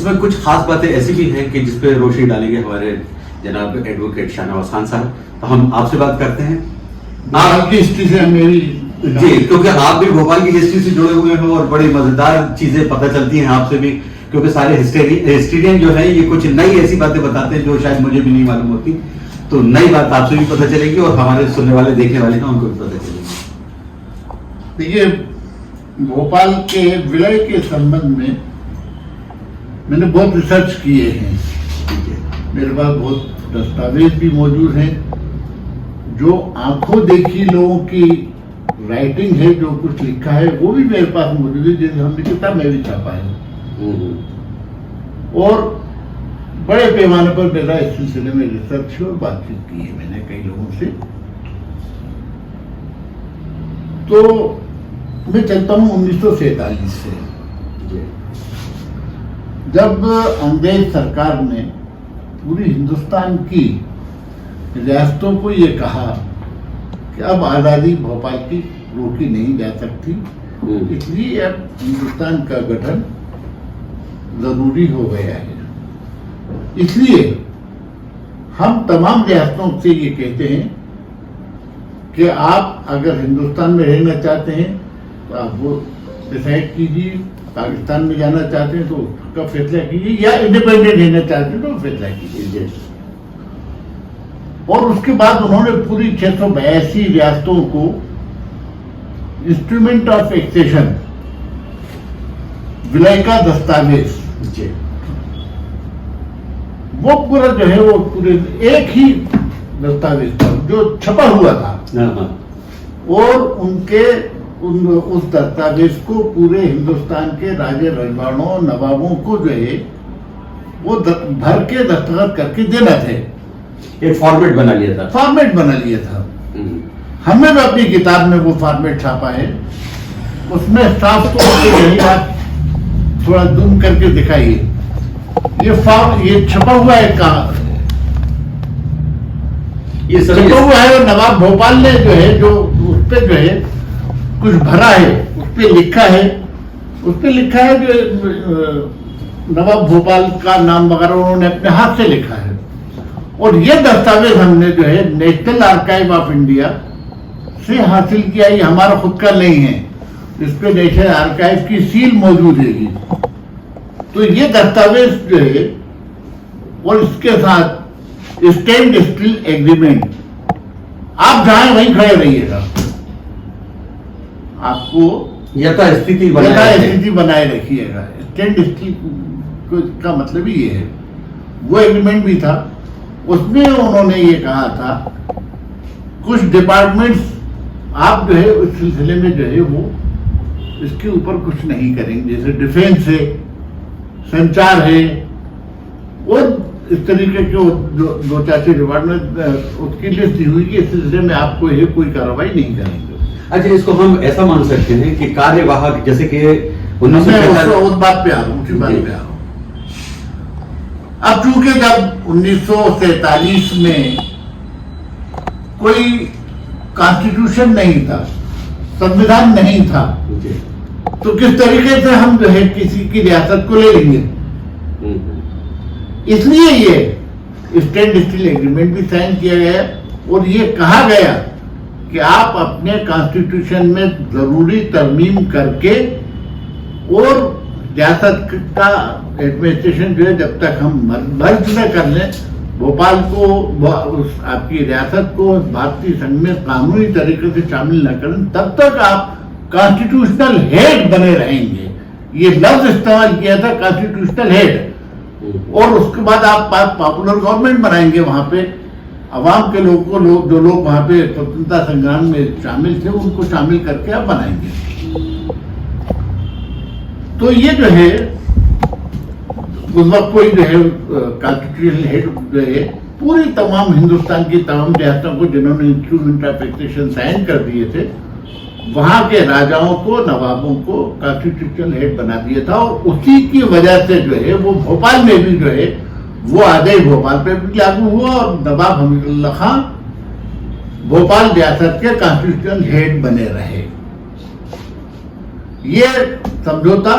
इसमें कुछ खास बातें ऐसी भी हैं कि जिसपे रोशनी डालेंगे हमारे जनाब एडवोकेट शाहनवाज खान साहब। तो हम आपसे बात करते हैं आपकी हिस्ट्री से मेरी जी, क्योंकि आप भी भोपाल की हिस्ट्री से जुड़े हुए हैं और बड़ी मजेदार चीजें पता चलती हैं आपसे भी, क्योंकि सारे हिस्ट्रियन जो है ये कुछ नई ऐसी बातें बताते हैं जो शायद मुझे भी नहीं मालूम होती। तो नई बात आपसे भी पता चलेगी और हमारे सुनने वाले देखने वाले हैं उनको भी पता चलेगी। देखिए, भोपाल के विलय के संबंध में मैंने बहुत रिसर्च किए हैं। मेरे पास बहुत दस्तावेज भी मौजूद हैं। जो आंखों देखी लोगों की राइटिंग है, जो कुछ लिखा है वो भी मेरे पास मौजूद है, जैसे हमने किताब में भी छापा है। और बड़े पैमाने पर मेरा इस सिलसिले में रिसर्च और बातचीत की है मैंने कई लोगों से। तो मैं चलता हूँ 1947 से, जब अंग्रेज सरकार ने पूरी हिंदुस्तान की रियासतों को ये कहा कि अब आज़ादी भोपाल की रोकी नहीं जा सकती, इसलिए अब हिंदुस्तान का गठन जरूरी हो गया है। इसलिए हम तमाम रियासतों से ये कहते हैं कि आप अगर हिंदुस्तान में रहना चाहते हैं तो आप वो डिसाइड कीजिए, पाकिस्तान में जाना चाहते हैं तो उसका फैसला कीजिए, या इंडिपेंडेंट रहना चाहते हैं तो फैसला कीजिए। और उसके बाद उन्होंने पूरी 682 रियासतों को इंस्ट्रूमेंट ऑफ एक्सेशन, विलय का दस्तावेज, वो पूरा जो है वो पूरे एक ही दस्तावेज था जो छपा हुआ था। और उनके उस दस्तावेज को पूरे हिंदुस्तान के राजे रजवाड़ों नवाबों को जो है वो भर के दस्तखत करके देना थे। एक फॉर्मेट बना लिया था। फॉर्मेट बना लिया था। हमने भी अपनी किताब में वो फॉर्मेट छापा है। उसमें साफ तौर पे यही बात थोड़ा जूम करके दिखाइए। ये छपा हुआ है कहाँ? ये छपा हुआ है और नवाब भोपाल ने जो है जो उस पे जो है कुछ भरा है, उस पे लिखा है जो नवाब भोपाल का नाम वगैरह उन्होंने अपने हाथ से लिखा है। और ये दस्तावेज हमने जो है नेशनल आर्काइव ऑफ इंडिया से हासिल किया। ये हमारा खुद का नहीं है, इस पे नेशनल आर्काइव की सील मौजूद है। तो ये दस्तावेज जो है और इसके साथ स्टैंड स्टिल एग्रीमेंट, आप जहां वहीं खड़े रहिएगा, आपको यथास्थिति बनाए रखिएगा। स्टैंड स्टिल का मतलब ही ये है। वो एग्रीमेंट भी था, उसमें उन्होंने ये कहा था कुछ डिपार्टमेंट्स आप जो है उस सिलसिले में जो है वो इसके ऊपर कुछ नहीं करेंगे, जैसे डिफेंस है, संचार है, और इस तरीके के दो चार डिपार्टमेंट उसकी लिस्ट दी हुई कि इस सिलसिले में आपको ये कोई कार्रवाई नहीं करेंगे। अच्छा, इसको हम ऐसा मान सकते हैं कि कार्यवाहक, जैसे कि उस बात पे आ रहा हूँ, उसी बात पे आ रहा हूँ। अब चूंकि जब 1947 में कोई कॉन्स्टिट्यूशन नहीं था, संविधान नहीं था, तो किस तरीके से हम जो है किसी की रियासत को ले लेंगे। इसलिए ये स्टैंड स्टिल एग्रीमेंट भी साइन किया गया और ये कहा गया कि आप अपने कॉन्स्टिट्यूशन में जरूरी तरमीम करके और रियासत का एडमिनिस्ट्रेशन जो है जब तक हम मर्ज न कर लें, भोपाल को आपकी रियासत को भारतीय संघ में कानूनी तरीके से शामिल न करें, तब तक आप कॉन्स्टिट्यूशनल हेड बने रहेंगे। ये लफ्ज इस्तेमाल किया था, कॉन्स्टिट्यूशनल हेड। और उसके बाद आप पॉपुलर गवर्नमेंट बनाएंगे, वहां पे अवाम के लोगों को जो लोग वहां पे स्वतंत्रता संग्राम में शामिल थे उनको शामिल करके आप बनाएंगे। तो ये जो है उस वक्त कोई जो है कॉन्स्टिट्यूशनल हेड जो है पूरी तमाम हिंदुस्तान की तमाम रियासतों को जिन्होंने इंस्ट्रूमेंट ऑफ एक्सेशन साइन कर दिए थे, वहां के राजाओं को, नवाबों को कॉन्स्टिट्यूशनल हेड बना दिया था। और उसी की वजह से जो है वो भोपाल में भी जो है वो आज़ादी भोपाल पे भी लागू हुआ और नवाब हमीदुल्लाह खां भोपाल रियासत के कॉन्स्टिट्यूशनल हेड बने रहे। ये समझौता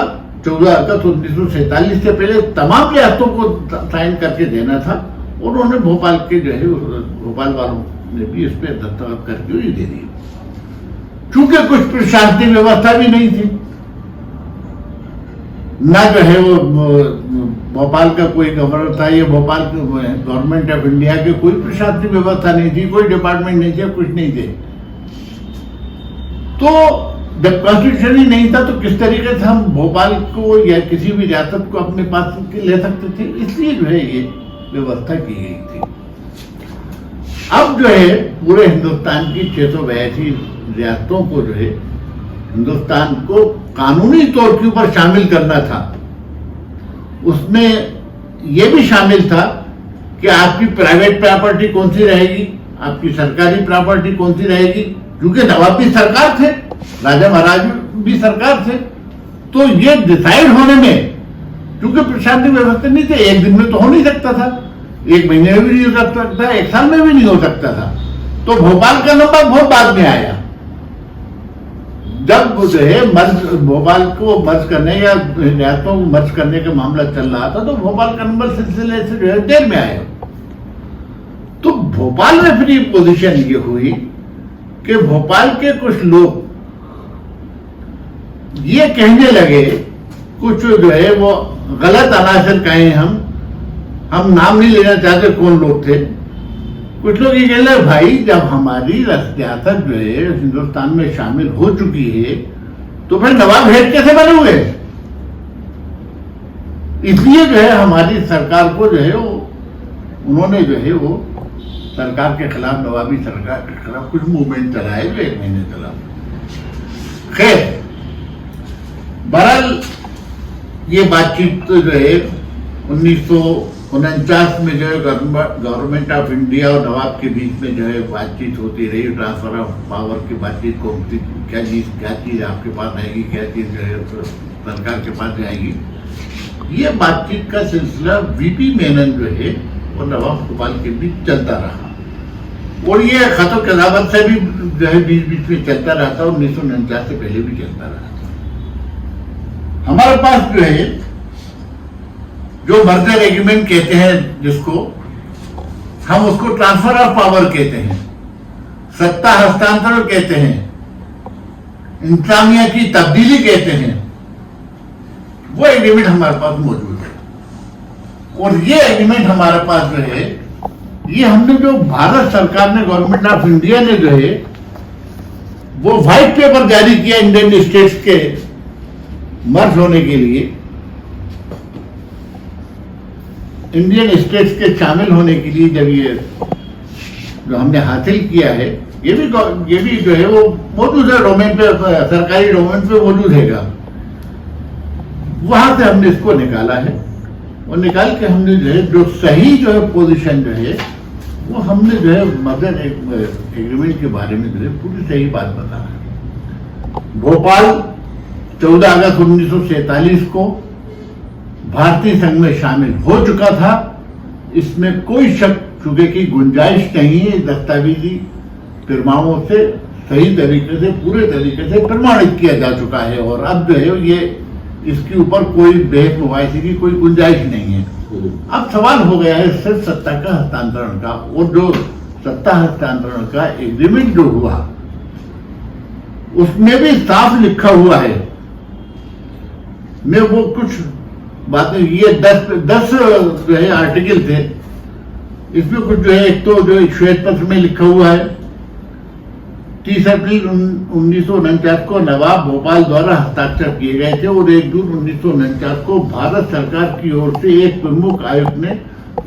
14 अगस्त 1947 से पहले तमाम रियासतों को साइन करके देना था, और उन्होंने भोपाल के जो है भोपाल वालों ने भी इस पर दस्तखत करके ही दे दी। चूंकि कुछ प्रशासनिक व्यवस्था भी नहीं थी, ना जो है वो भोपाल का कोई गवर्नर था, या भोपाल गवर्नमेंट ऑफ इंडिया की कोई प्रशासनिक व्यवस्था नहीं थी, कोई डिपार्टमेंट नहीं थे, कुछ नहीं थे। तो जब कॉन्स्टिट्यूशन ही नहीं था तो किस तरीके से हम भोपाल को या किसी भी रियासत को अपने पास ले सकते थे, इसलिए जो है ये व्यवस्था की गई थी। अब जो है पूरे हिंदुस्तान की 682 रियासतों को जो है हिंदुस्तान को कानूनी तौर के ऊपर शामिल करना था। उसमें यह भी शामिल था कि आपकी प्राइवेट प्रॉपर्टी कौन सी रहेगी, आपकी सरकारी प्रॉपर्टी कौन सी रहेगी, क्योंकि नवाब भी सरकार थे, राजा महाराज भी सरकार थे। तो ये डिसाइड होने में, क्योंकि प्रशासनिक व्यवस्था नहीं थे, एक दिन में तो हो नहीं सकता था, एक महीने में भी नहीं हो सकता था, एक साल में भी नहीं हो सकता था। तो भोपाल का नंबर बहुत बाद में आया, जब जो है भोपाल को मर्ज करने या रियासतों को मर्ज करने का मामला चल रहा था, तो भोपाल का नंबर सिलसिले से जो है देर में आया। तो भोपाल में फिर पोजीशन ये हुई कि भोपाल के कुछ लोग ये कहने लगे, कुछ जो है वो गलत अनासर कहें, हम नाम नहीं लेना चाहते कौन लोग थे, कुछ लोग ये कह रहे भाई जब हमारी रियासत जो है हिंदुस्तान में शामिल हो चुकी है तो फिर नवाब हेड कैसे बने हुए, इसलिए जो है हमारी सरकार को जो है वो उन्होंने जो है वो सरकार के खिलाफ, नवाबी सरकार के खिलाफ कुछ मूवमेंट चलाए जो 1 महीने चला। खैर बहरहाल ये बातचीत तो जो है 1949 में जो है गवर्नमेंट ऑफ इंडिया और नवाब के बीच में जो है बातचीत होती रही, ट्रांसफर ऑफ पावर की बातचीत को, क्या चीज आपके पास आएगी, क्या चीज जो है सरकार के पास जाएगी। ये बातचीत का सिलसिला वीपी मेनन जो है वो नवाब भोपाल के बीच चलता रहा, और ये खतो कदावत से भी जो है बीच में चलता रहता, 1949 से पहले भी चलता रहा। हमारे पास जो है जो मर्जर एग्रीमेंट कहते हैं, जिसको हम उसको ट्रांसफर ऑफ पावर कहते हैं, सत्ता हस्तांतरण कहते हैं, इंतजामिया की तब्दीली कहते हैं, वो एग्रीमेंट हमारे पास मौजूद है। और ये एग्रीमेंट हमारे पास जो है ये हमने जो भारत सरकार ने, गवर्नमेंट ऑफ इंडिया ने जो है वो व्हाइट पेपर जारी किया इंडियन स्टेट्स के मर्ज होने के लिए, इंडियन स्टेट्स के शामिल होने के लिए, जब ये जो हमने हासिल किया है ये भी जो है वो मौजूद है डोमेन पे, सरकारी डोमेन पे मौजूद है। वहां से हमने इसको निकाला है, और निकाल के हमने जो है जो सही जो है पोजीशन जो है वो हमने जो है मर्जर एग्रीमेंट के बारे में जो है पूरी सही बात बता है। भोपाल 14 अगस्त 1947 को भारतीय संघ में शामिल हो चुका था, इसमें कोई शक शुबे की गुंजाइश नहीं है। दस्तावेजी प्रमाणों से सही तरीके से, पूरे तरीके से प्रमाणित किया जा चुका है, और अब जो है ये इसके ऊपर कोई बहस मुबाहिसे की कोई गुंजाइश नहीं है। अब सवाल हो गया है सिर्फ सत्ता का हस्तांतरण का, और जो सत्ता हस्तांतरण का एग्रीमेंट जो हुआ उसमें भी साफ लिखा हुआ है, मैं वो कुछ बातें, ये 10 जो है आर्टिकल थे, इसमें कुछ जो है, एक तो जो श्वेत पत्र में लिखा हुआ है 30 अप्रैल 1949 को नवाब भोपाल द्वारा हस्ताक्षर किए गए थे, और 1 जून 1949 को भारत सरकार की ओर से एक प्रमुख आयुक्त ने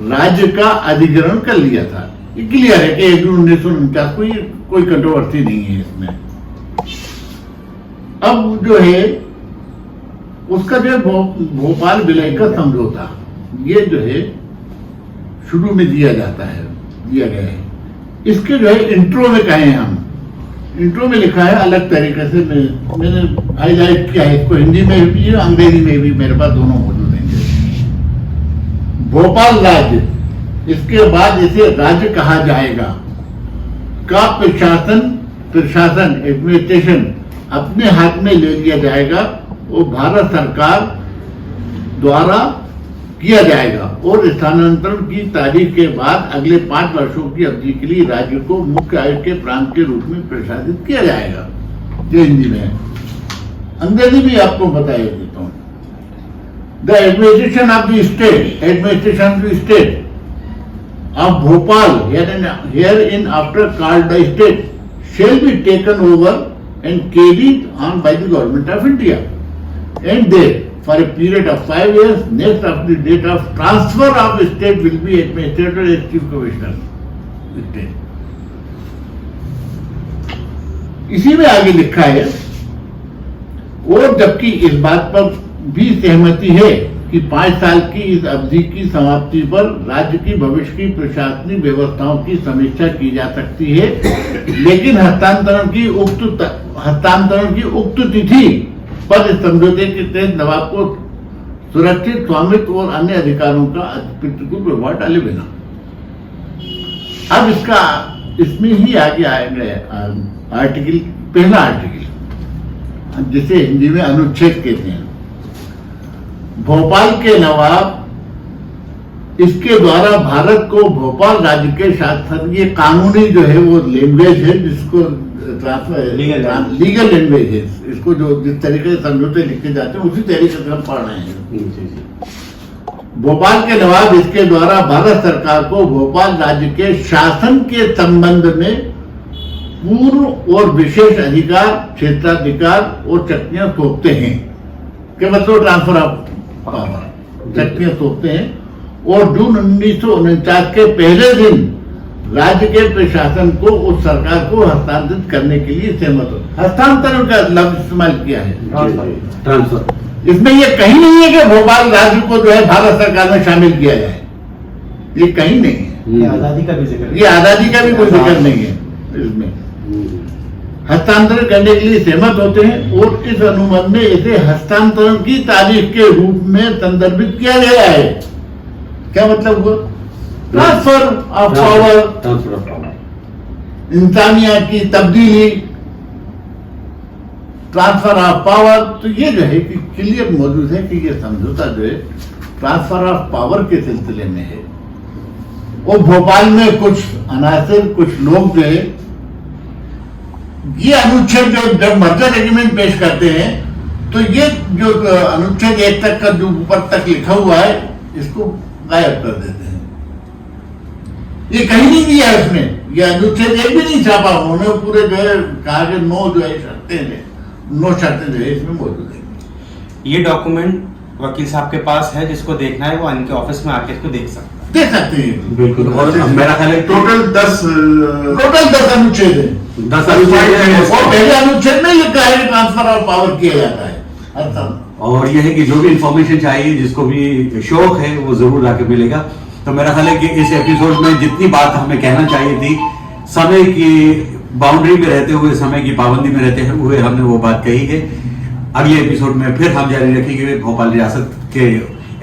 राज्य का अधिग्रहण कर लिया था। ये क्लियर है कि 1 जून 1949 को ये कोई कंट्रोवर्सी नहीं है इसमें। अब जो है उसका जो भोपाल विलय का समझौता, ये जो है शुरू में दिया गया है। इसके जो है इंट्रो में कहें, हम इंट्रो में लिखा है अलग तरीके से, मैंने हाईलाइट किया है इसको, हिंदी में भी अंग्रेजी में भी मेरे पास दोनों मौजूद हैं। भोपाल राज्य, इसके बाद इसे राज्य कहा जाएगा, का प्रशासन एडमिनिस्ट्रेशन अपने हाथ में ले लिया जाएगा, वो भारत सरकार द्वारा किया जाएगा और स्थानांतरण की तारीख के बाद अगले 5 वर्षों की अवधि के लिए राज्य को मुख्य आयुक्त के प्रांत के रूप में प्रशासित किया जाएगा। ये हिंदी में है, अंग्रेजी भी आपको बता देता हूँ। The administration of the state of Bhopal herein after called the state shall be taken over and carried on by the government of India, and there for a period of 5 years next after the date of transfer of state will be administered as chief commissioner state। इसी में आगे लिखा है, और जबकि इस बात पर भी सहमति है कि 5 साल की इस अवधि की समाप्ति पर राज्य की भविष्य की प्रशासनिक व्यवस्थाओं की समीक्षा की जा सकती है, लेकिन हस्तांतरण की उक्त तिथि पर इस समझौते के तहत नवाब को सुरक्षित स्वामित्व और अन्य अधिकारों का प्रतिकूल प्रभाव डाले बिना। अब इसमें ही आगे आएगा आर्टिकल, पहला आर्टिकल जिसे हिंदी में अनुच्छेद कहते हैं। भोपाल के नवाब इसके द्वारा भारत को भोपाल राज्य के शासन, ये कानूनी जो है वो लैंग्वेज है जिसको लीगल लैंग्वेज है, इसको जो जिस तरीके से समझौते लिखे जाते हैं उसी तरीके से हम पढ़ रहे हैं। भोपाल के नवाब इसके द्वारा भारत सरकार को भोपाल राज्य के शासन के संबंध में पूर्व और विशेष अधिकार, क्षेत्राधिकार और शक्तियां सौंपते हैं। क्या मतलब ट्रांसफर ऑफ शक्तियां सौंपते हैं, और जून 1949 के पहले दिन राज्य के प्रशासन को उस सरकार को हस्तांतरित करने के लिए सहमत हो। हस्तांतरण का लफ्ज इस्तेमाल किया है, ट्रांसफर। इसमें यह कहीं नहीं है कि भोपाल राज्य को जो है भारत सरकार में शामिल किया जाए, ये कहीं नहीं है। ये आजादी का भी जिक्र, ये आजादी का भी कोई जिक्र नहीं है इसमें। हस्तांतरण करने के लिए सहमत होते हैं और इस अनुबंध में इसे हस्तांतरण की तारीख के रूप में संदर्भित किया गया है। क्या मतलब हुआ? ट्रांसफर ऑफ पावर, इंसानिया की तब्दीली, ट्रांसफर ऑफ पावर। तो ये जो है कि क्लियर मौजूद है कि ये समझौता जो है ट्रांसफर ऑफ पावर के सिलसिले में है। और भोपाल में कुछ अनासिर, कुछ लोग जो है ये अनुच्छेद जब मर्जर एग्रीमेंट पेश करते हैं तो ये जो अनुच्छेद 1 तक का जो ऊपर तक लिखा हुआ है इसको गायब कर देते हैं। ये कहीं नहीं दिया है उसमें, ये अनुच्छेद 1 भी नहीं छापा उन्होंने, पूरे जो है कहा कि 9 जो है शर्तें 9 शर्तें जो है इसमें मौजूद है। ये डॉक्यूमेंट वकील साहब के पास है, जिसको देखना है वो इनके ऑफिस में आके इसको देख सकते हैं। बिल्कुल। और मेरा ख्याल है टोटल 10 अनुच्छेद है, 10 अनुच्छेद है। और पहले अनुच्छेद में लिखा है कि ट्रांसफर ऑफ पावर किया जाता है हर साल। और यह है कि जो भी इंफॉर्मेशन चाहिए, जिसको भी शौक है, वो जरूर आके मिलेगा। तो मेरा ख्याल है कि इस एपिसोड में जितनी बात हमें कहना चाहिए थी, समय की बाउंड्री में रहते हुए, समय की पाबंदी में रहते हुए हमने वो बात कही है। अगले एपिसोड में फिर हम जारी रखेंगे भोपाल रियासत के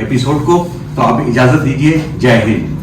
एपिसोड को। तो आप इजाजत दीजिए। जय हिंद।